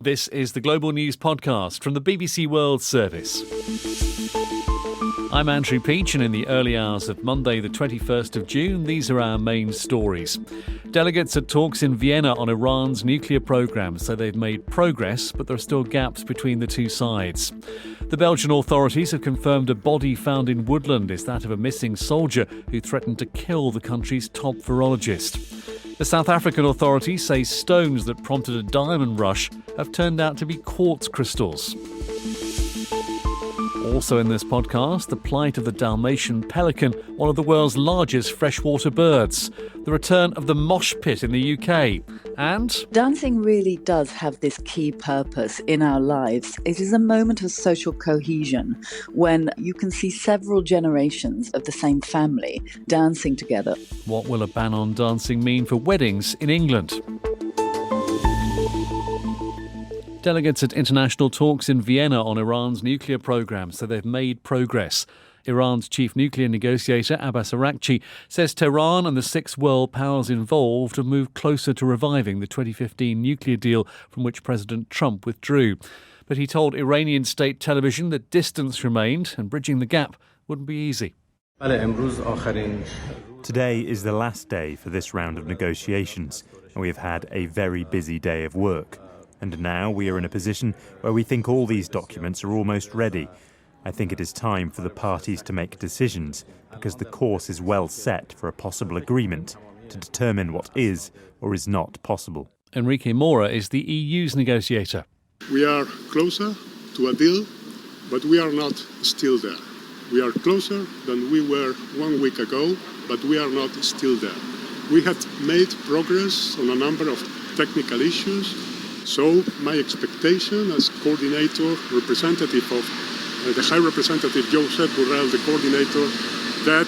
This is the Global News Podcast from the BBC World Service. I'm Andrew Peach, and in the early hours of Monday the 21st of June, these are our main stories. Delegates at talks in Vienna on Iran's nuclear programme say they've made progress, but there are still gaps between the two sides. The Belgian authorities have confirmed a body found in woodland is that of a missing soldier who threatened to kill the country's top virologist. The South African authorities say stones that prompted a diamond rush have turned out to be quartz crystals. Also in this podcast, the plight of the Dalmatian pelican, one of the world's largest freshwater birds, the return of the mosh pit in the UK, and dancing really does have this key purpose in our lives. It is a moment of social cohesion when you can see several generations of the same family dancing together. What will a ban on dancing mean for weddings in England? Delegates at international talks in Vienna on Iran's nuclear programme say they've made progress. Iran's chief nuclear negotiator, Abbas Araghchi, says Tehran and the six world powers involved have moved closer to reviving the 2015 nuclear deal from which President Trump withdrew. But he told Iranian state television that distance remained and bridging the gap wouldn't be easy. Today is the last day for this round of negotiations, and we have had a very busy day of work. And now we are in a position where we think all these documents are almost ready. I think it is time for the parties to make decisions, because the course is well set for a possible agreement to determine what is or is not possible. Enrique Mora is the EU's negotiator. We are closer to a deal, but we are not still there. We are closer than we were 1 week ago, but we are not still there. We have made progress on a number of technical issues. So my expectation as coordinator, representative of the High Representative Josep Borrell, the coordinator, that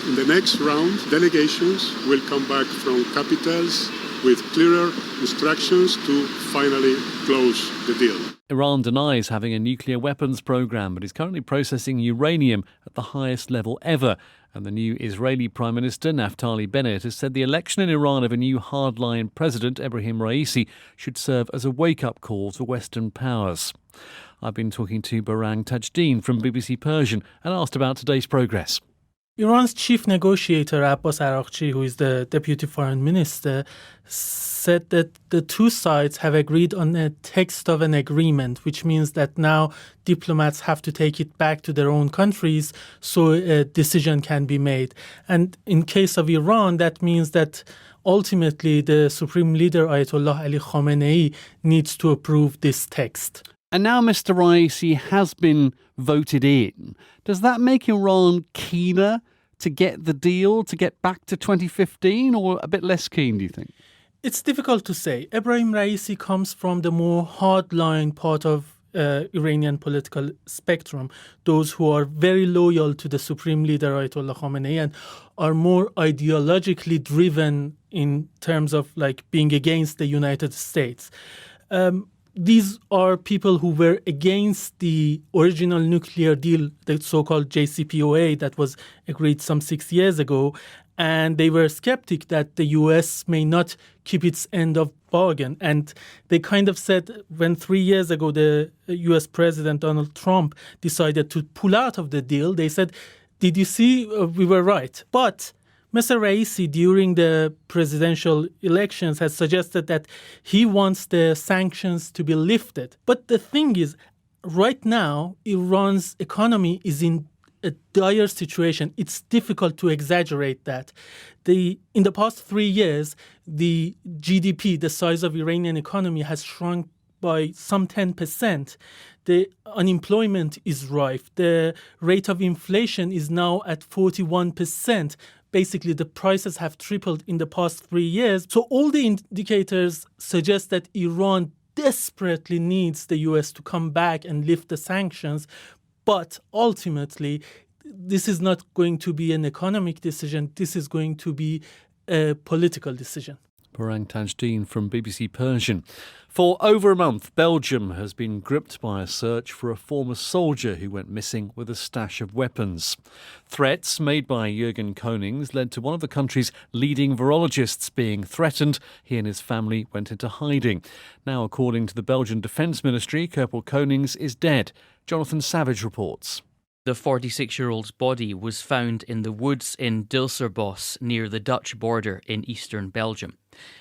in the next round, delegations will come back from capitals with clearer instructions to finally close the deal. Iran denies having a nuclear weapons programme, but is currently processing uranium at the highest level ever. And the new Israeli Prime Minister, Naftali Bennett, has said the election in Iran of a new hardline president, Ebrahim Raisi, should serve as a wake-up call to Western powers. I've been talking to Barang Tajdeen from BBC Persian and asked about today's progress. Iran's chief negotiator, Abbas Araghchi, who is the deputy foreign minister, said that the two sides have agreed on a text of an agreement, which means that now diplomats have to take it back to their own countries so a decision can be made. And in case of Iran, that means that ultimately the supreme leader, Ayatollah Ali Khamenei, needs to approve this text. And now Mr. Raisi has been voted in. Does that make Iran keener to get the deal, to get back to 2015, or a bit less keen, do you think? It's difficult to say. Ebrahim Raisi comes from the more hardline part of Iranian political spectrum, those who are very loyal to the supreme leader Ayatollah Khamenei and are more ideologically driven in terms of like being against the United States. These are people who were against the original nuclear deal, the so-called JCPOA that was agreed some 6 years ago, and they were skeptic that the U.S. may not keep its end of bargain. And they kind of said when 3 years ago the U.S. President Donald Trump decided to pull out of the deal, they said, did you see, we were right. But Mr. Raisi, during the presidential elections, has suggested that he wants the sanctions to be lifted. But the thing is, right now, Iran's economy is in a dire situation. It's difficult to exaggerate that. In the past 3 years, the GDP, the size of Iranian economy, has shrunk by some 10%. The unemployment is rife. The rate of inflation is now at 41%. Basically, the prices have tripled in the past 3 years. So all the indicators suggest that Iran desperately needs the US to come back and lift the sanctions. But ultimately, this is not going to be an economic decision. This is going to be a political decision. Parang Tajdeen from BBC Persian. For over a month, Belgium has been gripped by a search for a former soldier who went missing with a stash of weapons. Threats made by Jurgen Konings led to one of the country's leading virologists being threatened. He and his family went into hiding. Now, according to the Belgian Defence Ministry, Corporal Konings is dead. Jonathan Savage reports. The 46-year-old's body was found in the woods in Dilserbos near the Dutch border in eastern Belgium.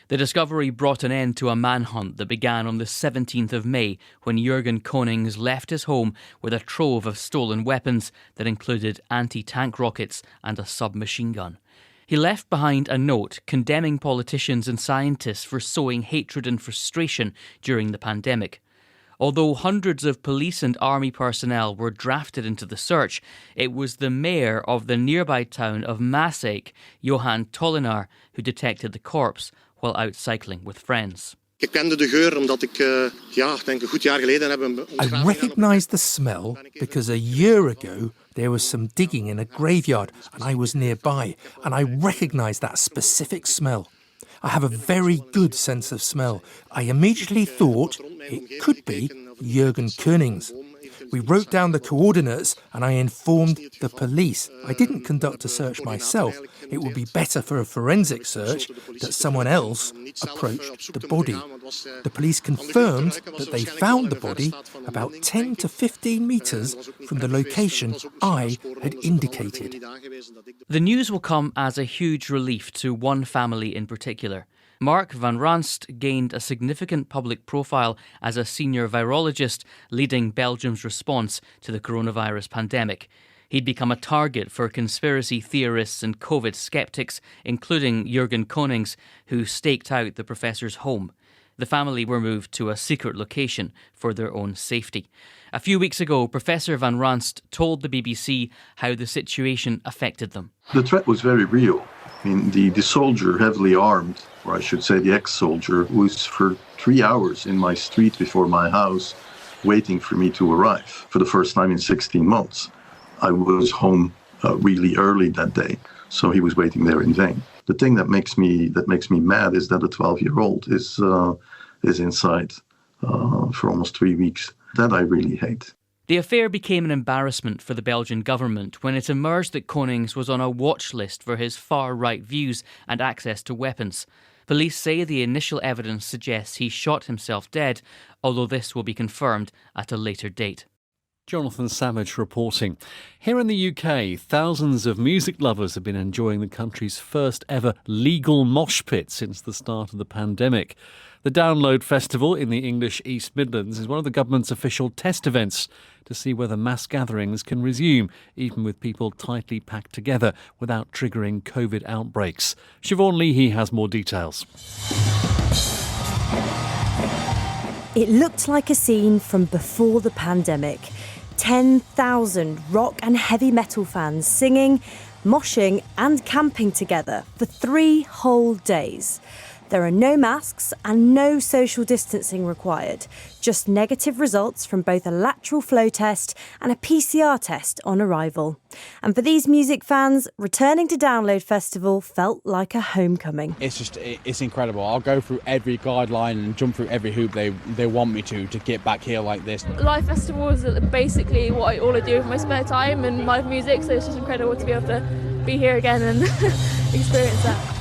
The discovery brought an end to a manhunt that began on the 17th of May when Jurgen Konings left his home with a trove of stolen weapons that included anti-tank rockets and a submachine gun. He left behind a note condemning politicians and scientists for sowing hatred and frustration during the pandemic. Although hundreds of police and army personnel were drafted into the search, it was the mayor of the nearby town of Maaseik, Johan Tollenaar, who detected the corpse while out cycling with friends. I recognised the smell because a year ago there was some digging in a graveyard and I was nearby, and I recognised that specific smell. I have a very good sense of smell. I immediately thought it could be Jurgen Konings. We wrote down the coordinates and I informed the police. I didn't conduct a search myself. It would be better for a forensic search that someone else approached the body. The police confirmed that they found the body about 10 to 15 metres from the location I had indicated. The news will come as a huge relief to one family in particular. Mark van Ranst gained a significant public profile as a senior virologist leading Belgium's response to the coronavirus pandemic. He'd become a target for conspiracy theorists and COVID skeptics, including Jurgen Konings, who staked out the professor's home. The family were moved to a secret location for their own safety. A few weeks ago, Professor van Ranst told the BBC how the situation affected them. The threat was very real. I mean, the soldier, heavily armed, or I should say the ex-soldier, was for 3 hours in my street before my house waiting for me to arrive for the first time in 16 months. I was home really early that day, so he was waiting there in vain. The thing that makes me mad is that a 12-year-old is inside for almost 3 weeks. That I really hate. The affair became an embarrassment for the Belgian government when it emerged that Konings was on a watch list for his far-right views and access to weapons. Police say the initial evidence suggests he shot himself dead, although this will be confirmed at a later date. Jonathan Savage reporting. Here in the UK, thousands of music lovers have been enjoying the country's first ever legal mosh pit since the start of the pandemic. The Download Festival in the English East Midlands is one of the government's official test events to see whether mass gatherings can resume, even with people tightly packed together without triggering COVID outbreaks. Siobhan Leahy has more details. It looked like a scene from before the pandemic. 10,000 rock and heavy metal fans singing, moshing and camping together for 3 whole days. There are no masks and no social distancing required, just negative results from both a lateral flow test and a PCR test on arrival. And for these music fans, returning to Download Festival felt like a homecoming. It's incredible. I'll go through every guideline and jump through every hoop they want me to get back here like this. Live festivals are basically what I do with my spare time and live music, so it's just incredible to be able to be here again and experience that.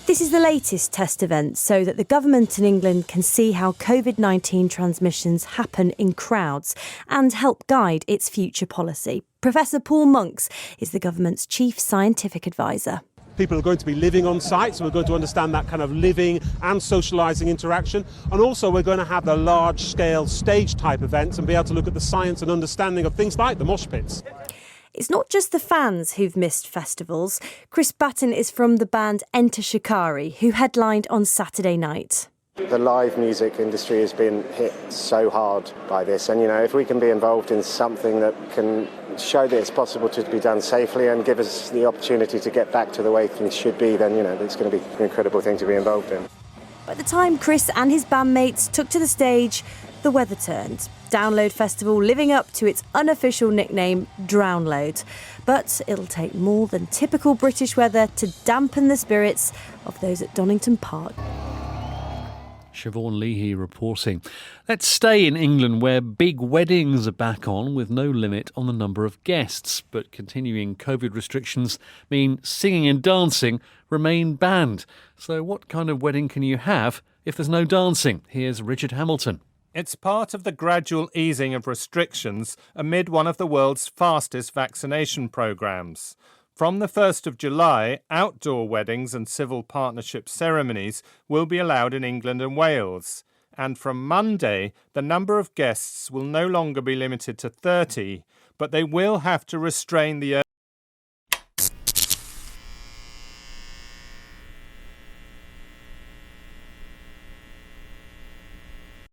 This is the latest test event so that the government in England can see how COVID-19 transmissions happen in crowds and help guide its future policy. Professor Paul Monks is the government's chief scientific advisor. People are going to be living on site, so we're going to understand that kind of living and socialising interaction. And also we're going to have the large-scale stage-type events and be able to look at the science and understanding of things like the mosh pits. It's not just the fans who've missed festivals. Chris Batten is from the band Enter Shikari, who headlined on Saturday night. The live music industry has been hit so hard by this, and if we can be involved in something that can show that it's possible to be done safely and give us the opportunity to get back to the way things should be, then it's going to be an incredible thing to be involved in. By the time Chris and his bandmates took to the stage, the weather turned. Download Festival living up to its unofficial nickname, Drownload. But it'll take more than typical British weather to dampen the spirits of those at Donington Park. Siobhan Leahy reporting. Let's stay in England, where big weddings are back on with no limit on the number of guests. But continuing COVID restrictions mean singing and dancing remain banned. So what kind of wedding can you have if there's no dancing? Here's Richard Hamilton. It's part of the gradual easing of restrictions amid one of the world's fastest vaccination programmes. From the 1st of July, outdoor weddings and civil partnership ceremonies will be allowed in England and Wales. And from Monday, the number of guests will no longer be limited to 30, but they will have to restrain the